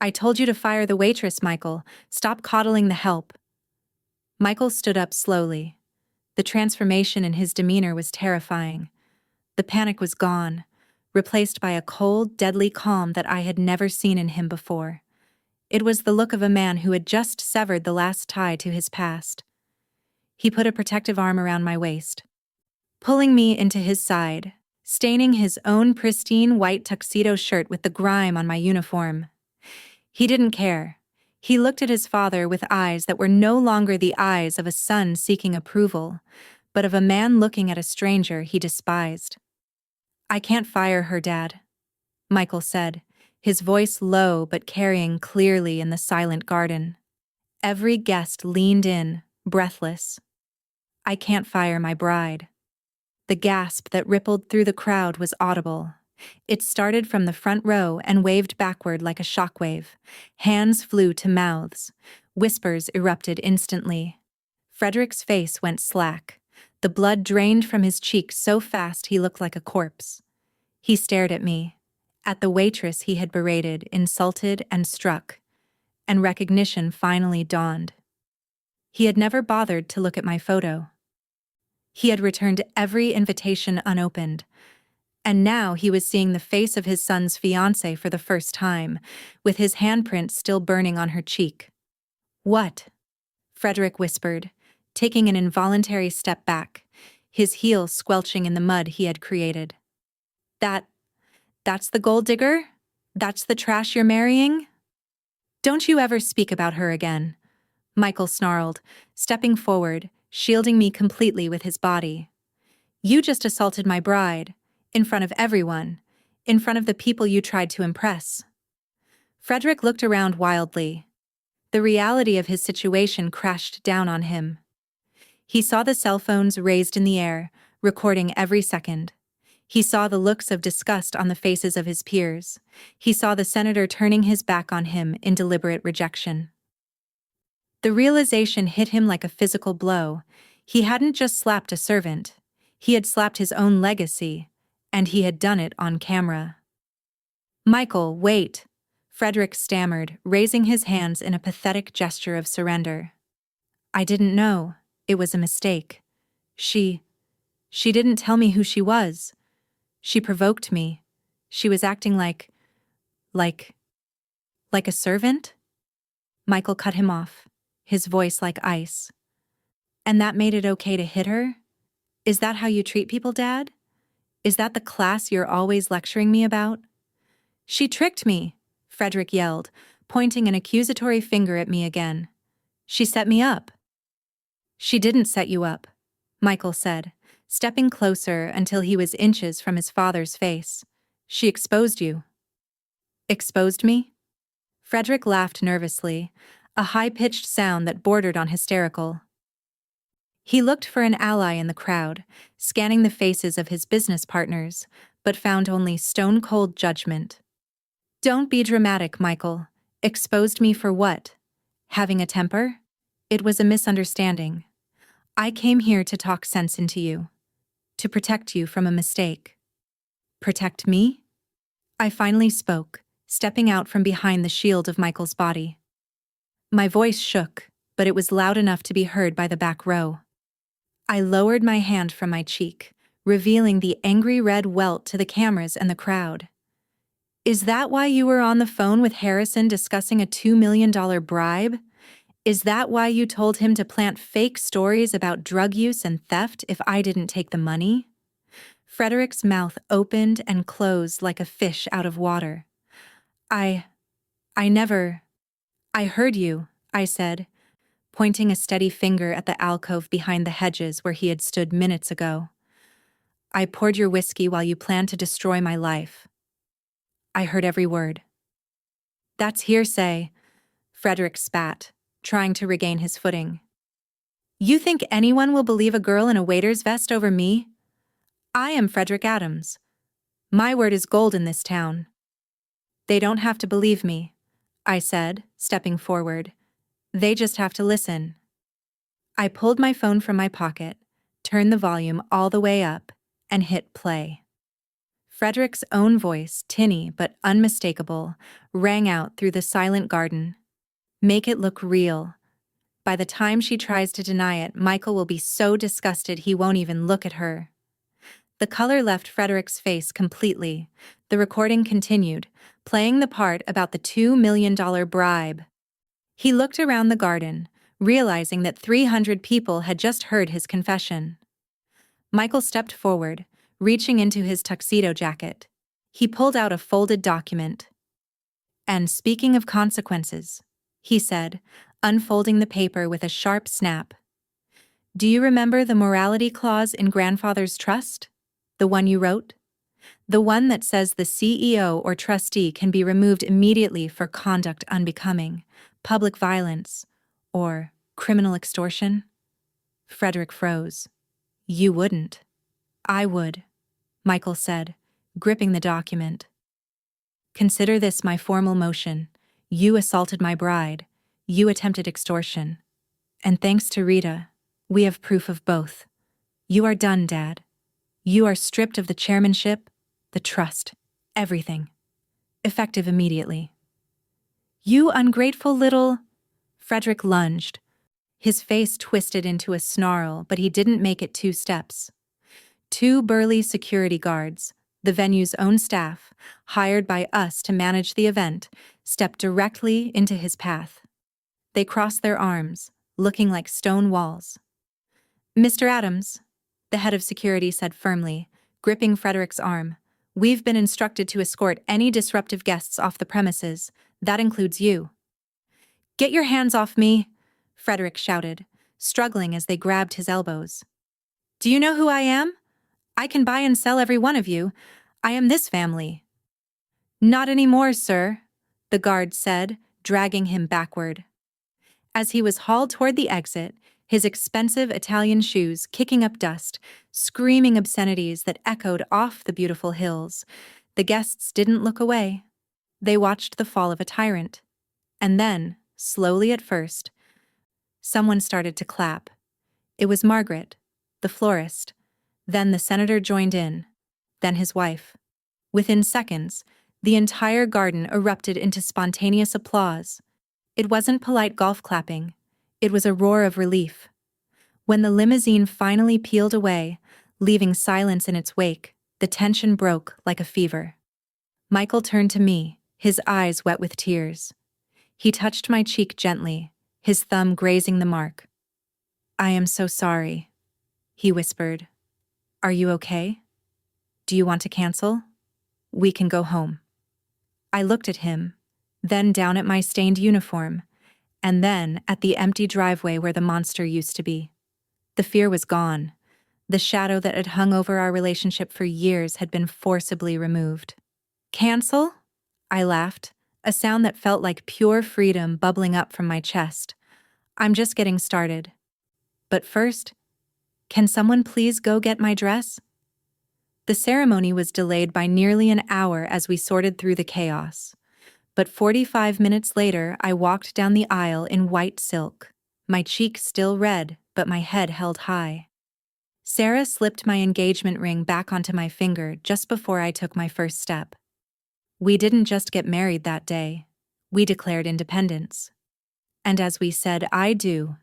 I told you to fire the waitress, Michael. Stop coddling the help." Michael stood up slowly. The transformation in his demeanor was terrifying. The panic was gone, replaced by a cold, deadly calm that I had never seen in him before. It was the look of a man who had just severed the last tie to his past. He put a protective arm around my waist. pulling me into his side, staining his own pristine white tuxedo shirt with the grime on my uniform. He didn't care. He looked at his father with eyes that were no longer the eyes of a son seeking approval, but of a man looking at a stranger he despised. "I can't fire her, Dad," Michael said, his voice low but carrying clearly in the silent garden. Every guest leaned in, breathless. "I can't fire my bride." The gasp that rippled through the crowd was audible. It started from the front row and waved backward like a shockwave. Hands flew to mouths. Whispers erupted instantly. Frederick's face went slack. The blood drained from his cheeks so fast he looked like a corpse. He stared at me, at the waitress he had berated, insulted, and struck, and recognition finally dawned. He had never bothered to look at my photo. He had returned every invitation unopened, and now he was seeing the face of his son's fiancée for the first time, with his handprint still burning on her cheek. "What?" Frederick whispered, taking an involuntary step back, his heel squelching in the mud he had created. That's the gold digger? That's the trash you're marrying?" "Don't you ever speak about her again," Michael snarled, stepping forward, shielding me completely with his body. "You just assaulted my bride, in front of everyone, in front of the people you tried to impress." Frederick looked around wildly. The reality of his situation crashed down on him. He saw the cell phones raised in the air, recording every second. He saw the looks of disgust on the faces of his peers. He saw the senator turning his back on him in deliberate rejection. The realization hit him like a physical blow. He hadn't just slapped a servant. He had slapped his own legacy, and he had done it on camera. "Michael, wait," Frederick stammered, raising his hands in a pathetic gesture of surrender. "I didn't know. It was a mistake. She didn't tell me who she was. She provoked me. She was acting like a servant?" Michael cut him off, his voice like ice. "And that made it okay to hit her? Is that how you treat people, Dad? Is that the class you're always lecturing me about?" "She tricked me," Frederick yelled, pointing an accusatory finger at me again. "She set me up." "She didn't set you up," Michael said, stepping closer until he was inches from his father's face. "She exposed you." "Exposed me?" Frederick laughed nervously, a high-pitched sound that bordered on hysterical. He looked for an ally in the crowd, scanning the faces of his business partners, but found only stone-cold judgment. "Don't be dramatic, Michael. Exposed me for what? Having a temper? It was a misunderstanding. I came here to talk sense into you. To protect you from a mistake." "Protect me?" I finally spoke, stepping out from behind the shield of Michael's body. My voice shook, but it was loud enough to be heard by the back row. I lowered my hand from my cheek, revealing the angry red welt to the cameras and the crowd. "Is that why you were on the phone with Harrison discussing a $2 million bribe? Is that why you told him to plant fake stories about drug use and theft if I didn't take the money?" Frederick's mouth opened and closed like a fish out of water. I heard you," I said, pointing a steady finger at the alcove behind the hedges where he had stood minutes ago. "I poured your whiskey while you planned to destroy my life. I heard every word." "That's hearsay," Frederick spat, trying to regain his footing. "You think anyone will believe a girl in a waiter's vest over me? I am Frederick Adams. My word is gold in this town." "They don't have to believe me," I said, stepping forward. "They just have to listen." I pulled my phone from my pocket, turned the volume all the way up, and hit play. Frederick's own voice, tinny but unmistakable, rang out through the silent garden. "Make it look real. By the time she tries to deny it, Michael will be so disgusted he won't even look at her." The color left Frederick's face completely. The recording continued, playing the part about the $2 million bribe. He looked around the garden, realizing that 300 people had just heard his confession. Michael stepped forward, reaching into his tuxedo jacket. He pulled out a folded document. "And speaking of consequences," he said, unfolding the paper with a sharp snap. "Do you remember the morality clause in Grandfather's trust? The one you wrote? The one that says the CEO or trustee can be removed immediately for conduct unbecoming, public violence, or criminal extortion?" Frederick froze. "You wouldn't." "I would," Michael said, gripping the document. "Consider this my formal motion. You assaulted my bride. You attempted extortion. And thanks to Rita, we have proof of both. You are done, Dad. You are stripped of the chairmanship, the trust, everything. Effective immediately." "You ungrateful little—" Frederick lunged. His face twisted into a snarl, but he didn't make it 2 steps. 2 burly security guards, the venue's own staff, hired by us to manage the event, stepped directly into his path. They crossed their arms, looking like stone walls. "Mr. Adams," the head of security said firmly, gripping Frederick's arm, "we've been instructed to escort any disruptive guests off the premises. That includes you." "Get your hands off me!" Frederick shouted, struggling as they grabbed his elbows. "Do you know who I am? I can buy and sell every one of you. I am this family." "Not anymore, sir," the guard said, dragging him backward. As he was hauled toward the exit, his expensive Italian shoes kicking up dust, screaming obscenities that echoed off the beautiful hills, the guests didn't look away. They watched the fall of a tyrant. And then, slowly at first, someone started to clap. It was Margaret, the florist. Then the senator joined in. Then his wife. Within seconds, the entire garden erupted into spontaneous applause. It wasn't polite golf clapping. It was a roar of relief. When the limousine finally peeled away, leaving silence in its wake, the tension broke like a fever. Michael turned to me, his eyes wet with tears. He touched my cheek gently, his thumb grazing the mark. "I am so sorry," he whispered. "Are you okay? Do you want to cancel? We can go home." I looked at him, then down at my stained uniform, and then at the empty driveway where the monster used to be. The fear was gone. The shadow that had hung over our relationship for years had been forcibly removed. "Cancel?" I laughed, a sound that felt like pure freedom bubbling up from my chest. "I'm just getting started. But first, can someone please go get my dress?" The ceremony was delayed by nearly an hour as we sorted through the chaos. But 45 minutes later, I walked down the aisle in white silk, my cheek still red, but my head held high. Sarah slipped my engagement ring back onto my finger just before I took my first step. We didn't just get married that day. We declared independence. And as we said "I do,"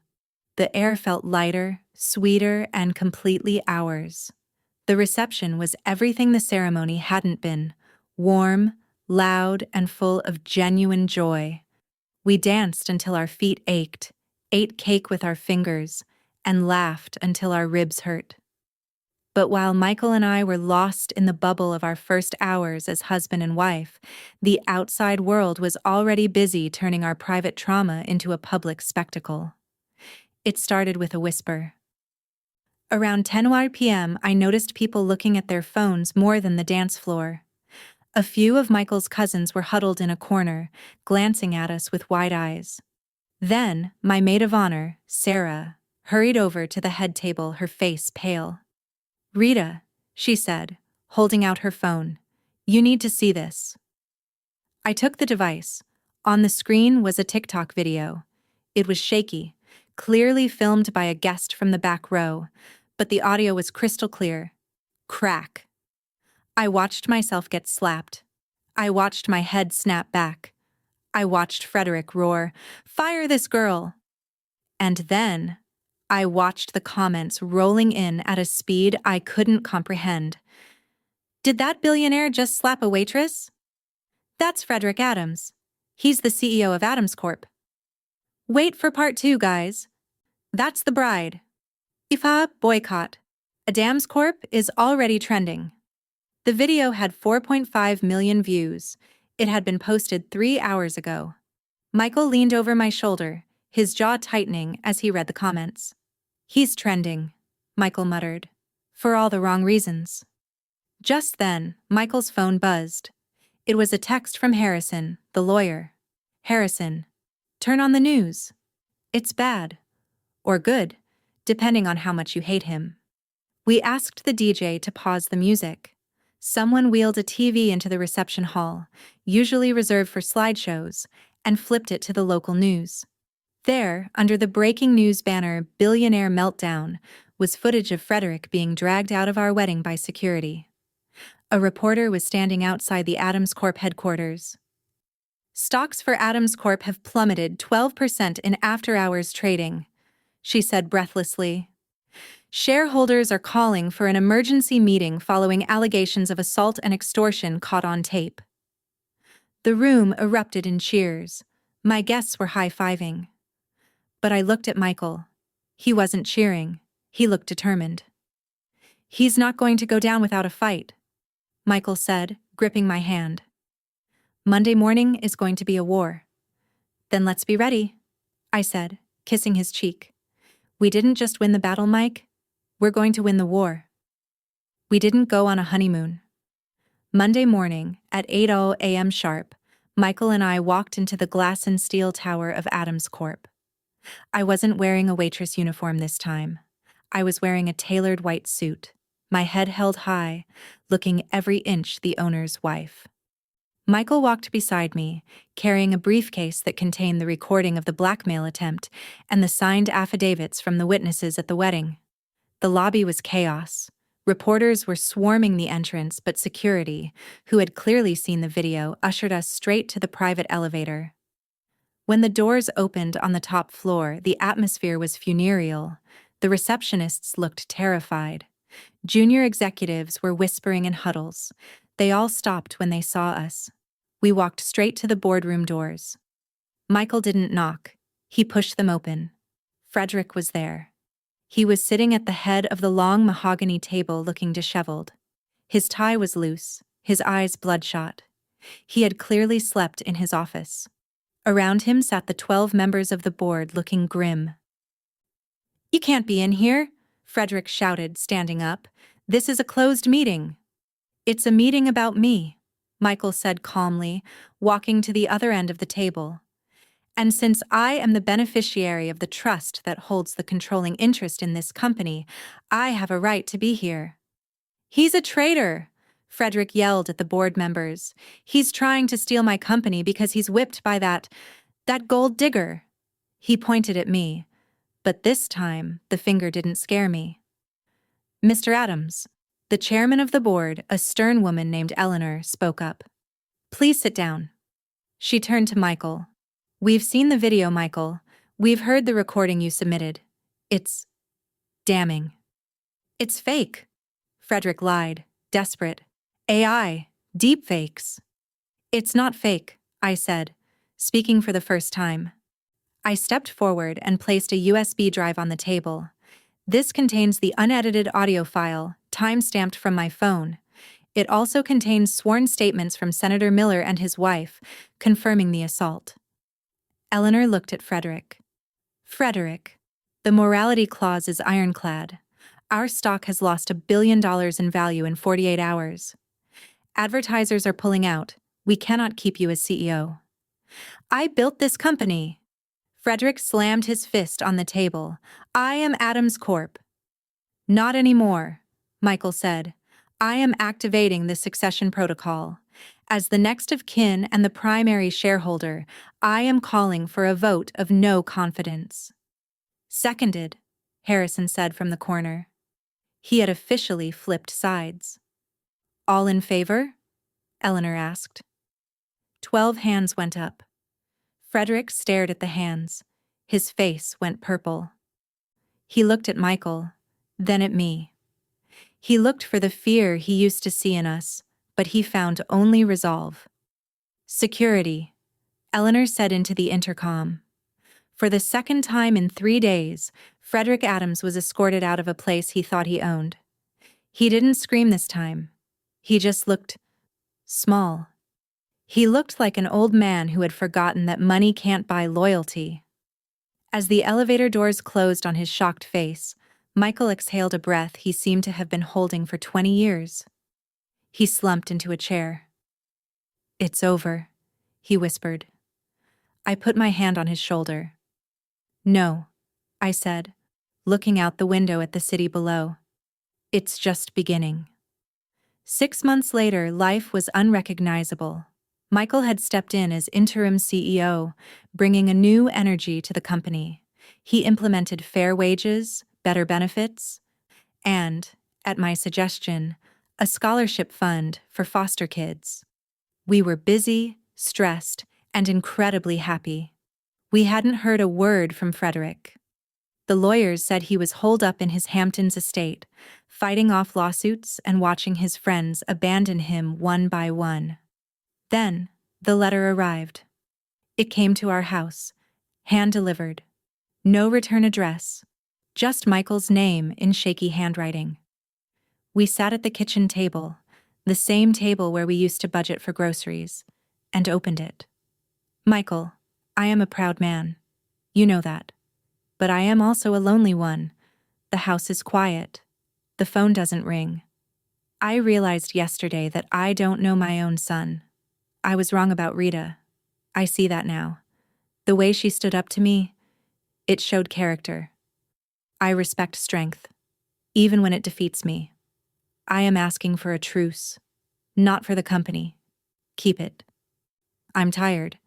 the air felt lighter, sweeter, and completely ours. The reception was everything the ceremony hadn't been: warm, loud, and full of genuine joy. We danced until our feet ached, ate cake with our fingers, and laughed until our ribs hurt. But while Michael and I were lost in the bubble of our first hours as husband and wife, the outside world was already busy turning our private trauma into a public spectacle. It started with a whisper. Around 10 p.m., I noticed people looking at their phones more than the dance floor. A few of Michael's cousins were huddled in a corner, glancing at us with wide eyes. Then, my maid of honor, Sarah, hurried over to the head table, her face pale. "Rita," she said, holding out her phone, "you need to see this." I took the device. On the screen was a TikTok video. It was shaky, clearly filmed by a guest from the back row, but the audio was crystal clear. Crack. I watched myself get slapped. I watched my head snap back. I watched Frederick roar, "Fire this girl!" And then I watched the comments rolling in at a speed I couldn't comprehend. "Did that billionaire just slap a waitress? That's Frederick Adams. He's the CEO of Adams Corp. Wait for part 2, guys. That's the bride. IFA boycott." Adams Corp is already trending. The video had 4.5 million views. It had been posted 3 hours ago. Michael leaned over my shoulder, his jaw tightening as he read the comments. He's trending, Michael muttered. For all the wrong reasons. Just then, Michael's phone buzzed. It was a text from Harrison, the lawyer. Harrison, turn on the news. It's bad. Or good, depending on how much you hate him. We asked the DJ to pause the music. Someone wheeled a TV into the reception hall, usually reserved for slideshows, and flipped it to the local news. There, under the breaking news banner "Billionaire Meltdown," was footage of Frederick being dragged out of our wedding by security. A reporter was standing outside the Adams Corp headquarters. Stocks for Adams Corp have plummeted 12% in after-hours trading, she said breathlessly. Shareholders are calling for an emergency meeting following allegations of assault and extortion caught on tape. The room erupted in cheers. My guests were high-fiving. But I looked at Michael. He wasn't cheering. He looked determined. He's not going to go down without a fight, Michael said, gripping my hand. Monday morning is going to be a war. Then let's be ready, I said, kissing his cheek. We didn't just win the battle, Mike. We're going to win the war. We didn't go on a honeymoon. Monday morning, at 8 a.m. sharp, Michael and I walked into the glass and steel tower of Adams Corp. I wasn't wearing a waitress uniform this time. I was wearing a tailored white suit, my head held high, looking every inch the owner's wife. Michael walked beside me, carrying a briefcase that contained the recording of the blackmail attempt and the signed affidavits from the witnesses at the wedding. The lobby was chaos. Reporters were swarming the entrance, but security, who had clearly seen the video, ushered us straight to the private elevator. When the doors opened on the top floor, the atmosphere was funereal. The receptionists looked terrified. Junior executives were whispering in huddles. They all stopped when they saw us. We walked straight to the boardroom doors. Michael didn't knock. He pushed them open. Frederick was there. He was sitting at the head of the long mahogany table looking disheveled. His tie was loose, his eyes bloodshot. He had clearly slept in his office. Around him sat the 12 members of the board looking grim. "You can't be in here," Frederick shouted, standing up. "This is a closed meeting." "It's a meeting about me," Michael said calmly, walking to the other end of the table. "And since I am the beneficiary of the trust that holds the controlling interest in this company, I have a right to be here." "He's a traitor," Frederick yelled at the board members. "He's trying to steal my company because he's whipped by that gold digger." He pointed at me, but this time the finger didn't scare me. "Mr. Adams," the chairman of the board, a stern woman named Eleanor, spoke up. "Please sit down." She turned to Michael. "We've seen the video, Michael. We've heard the recording you submitted. It's damning." "It's fake," Frederick lied, desperate. "AI, deepfakes." "It's not fake," I said, speaking for the first time. I stepped forward and placed a USB drive on the table. This contains the unedited audio file, time-stamped from my phone. It also contains sworn statements from Senator Miller and his wife, confirming the assault. Eleanor looked at Frederick. "Frederick, the morality clause is ironclad. Our stock has lost $1 billion in value in 48 hours. Advertisers are pulling out. We cannot keep you as CEO." "I built this company." Frederick slammed his fist on the table. "I am Adams Corp." "Not anymore," Michael said. "I am activating the succession protocol. As the next of kin and the primary shareholder, I am calling for a vote of no confidence." "Seconded," Harrison said from the corner. He had officially flipped sides. "All in favor?" Eleanor asked. 12 hands went up. Frederick stared at the hands. His face went purple. He looked at Michael, then at me. He looked for the fear he used to see in us, but he found only resolve. "Security," Eleanor said into the intercom. For the second time in 3 days, Frederick Adams was escorted out of a place he thought he owned. He didn't scream this time. He just looked small. He looked like an old man who had forgotten that money can't buy loyalty. As the elevator doors closed on his shocked face, Michael exhaled a breath he seemed to have been holding for 20 years. He slumped into a chair. "It's over," he whispered. I put my hand on his shoulder. "No," I said, looking out the window at the city below. "It's just beginning." 6 months later, life was unrecognizable. Michael had stepped in as interim CEO, bringing a new energy to the company. He implemented fair wages, better benefits, and, at my suggestion, a scholarship fund for foster kids. We were busy, stressed, and incredibly happy. We hadn't heard a word from Frederick. The lawyers said he was holed up in his Hamptons estate, fighting off lawsuits and watching his friends abandon him one by one. Then, the letter arrived. It came to our house, hand-delivered. No return address, just Michael's name in shaky handwriting. We sat at the kitchen table, the same table where we used to budget for groceries, and opened it. "Michael, I am a proud man. You know that. But I am also a lonely one. The house is quiet. The phone doesn't ring. I realized yesterday that I don't know my own son. I was wrong about Rita. I see that now. The way she stood up to me, it showed character. I respect strength, even when it defeats me. I am asking for a truce, not for the company. Keep it. I'm tired.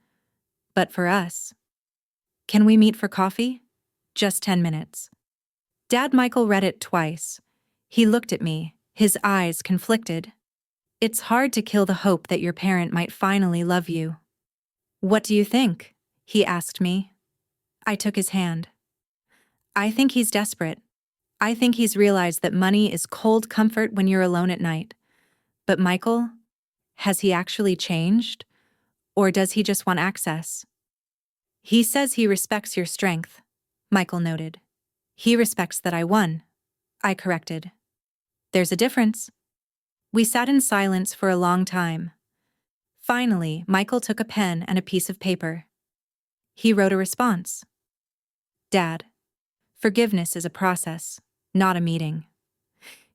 But for us. Can we meet for coffee? Just 10 minutes. Dad Michael read it twice. He looked at me, his eyes conflicted. It's hard to kill the hope that your parent might finally love you. What do you think? He asked me. I took his hand. I think he's desperate. I think he's realized that money is cold comfort when you're alone at night. But Michael, has he actually changed? Or does he just want access? He says he respects your strength, Michael noted. He respects that I won, I corrected. There's a difference. We sat in silence for a long time. Finally, Michael took a pen and a piece of paper. He wrote a response. Dad, forgiveness is a process, not a meeting.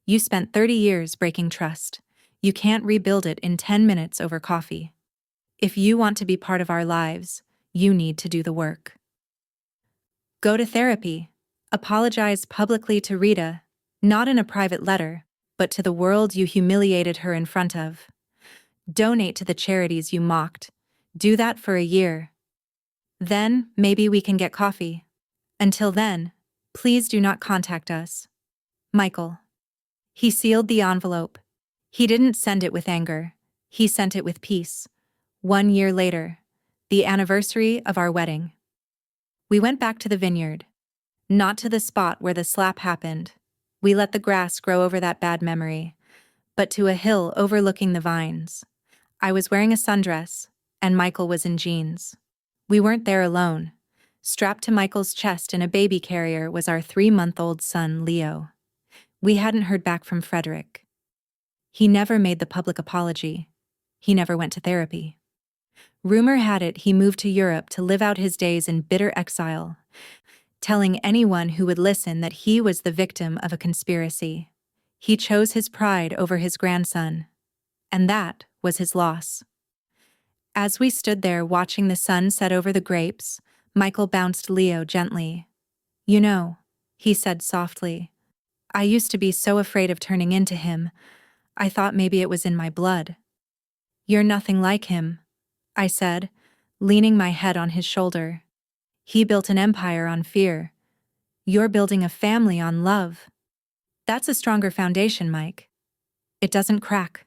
You spent 30 years breaking trust. You can't rebuild it in 10 minutes over coffee. If you want to be part of our lives, you need to do the work. Go to therapy. Apologize publicly to Rita, not in a private letter, but to the world you humiliated her in front of. Donate to the charities you mocked. Do that for a year. Then, maybe we can get coffee. Until then, please do not contact us. Michael. He sealed the envelope. He didn't send it with anger. He sent it with peace. 1 year later, the anniversary of our wedding. We went back to the vineyard. Not to the spot where the slap happened. We let the grass grow over that bad memory, but to a hill overlooking the vines. I was wearing a sundress, and Michael was in jeans. We weren't there alone. Strapped to Michael's chest in a baby carrier was our 3-month-old son, Leo. We hadn't heard back from Frederick. He never made the public apology. He never went to therapy. Rumor had it he moved to Europe to live out his days in bitter exile, telling anyone who would listen that he was the victim of a conspiracy. He chose his pride over his grandson, and that was his loss. As we stood there watching the sun set over the grapes, Michael bounced Leo gently. You know, he said softly, I used to be so afraid of turning into him. I thought maybe it was in my blood. You're nothing like him, I said, leaning my head on his shoulder. He built an empire on fear. You're building a family on love. That's a stronger foundation, Mike. It doesn't crack.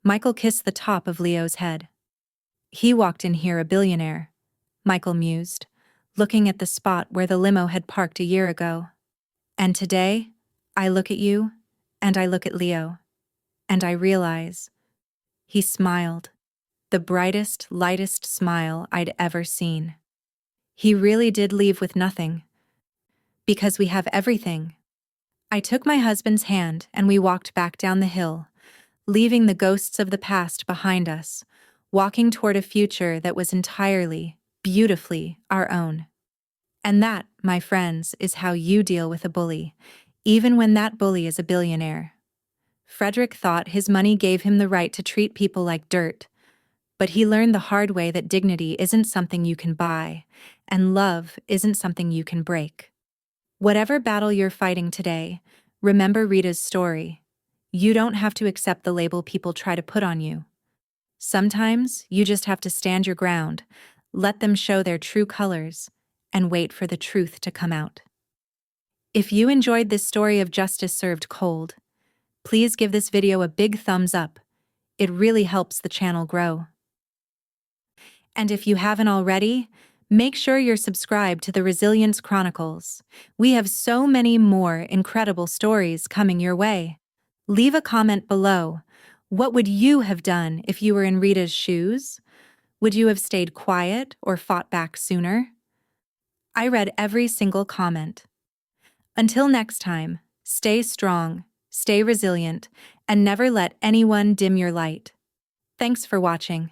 Michael kissed the top of Leo's head. He walked in here a billionaire, Michael mused, looking at the spot where the limo had parked a year ago. And today, I look at you, and I look at Leo, and I realize. He smiled, the brightest, lightest smile I'd ever seen. He really did leave with nothing. Because we have everything. I took my husband's hand and we walked back down the hill, leaving the ghosts of the past behind us, walking toward a future that was entirely, beautifully our own. And that, my friends, is how you deal with a bully, even when that bully is a billionaire. Frederick thought his money gave him the right to treat people like dirt, but he learned the hard way that dignity isn't something you can buy, and love isn't something you can break. Whatever battle you're fighting today, remember Rita's story. You don't have to accept the label people try to put on you. Sometimes you just have to stand your ground, let them show their true colors, and wait for the truth to come out. If you enjoyed this story of justice served cold, please give this video a big thumbs up. It really helps the channel grow. And if you haven't already, make sure you're subscribed to the Resilience Chronicles. We have so many more incredible stories coming your way. Leave a comment below. What would you have done if you were in Rita's shoes? Would you have stayed quiet or fought back sooner? I read every single comment. Until next time, stay strong, stay resilient, and never let anyone dim your light. Thanks for watching.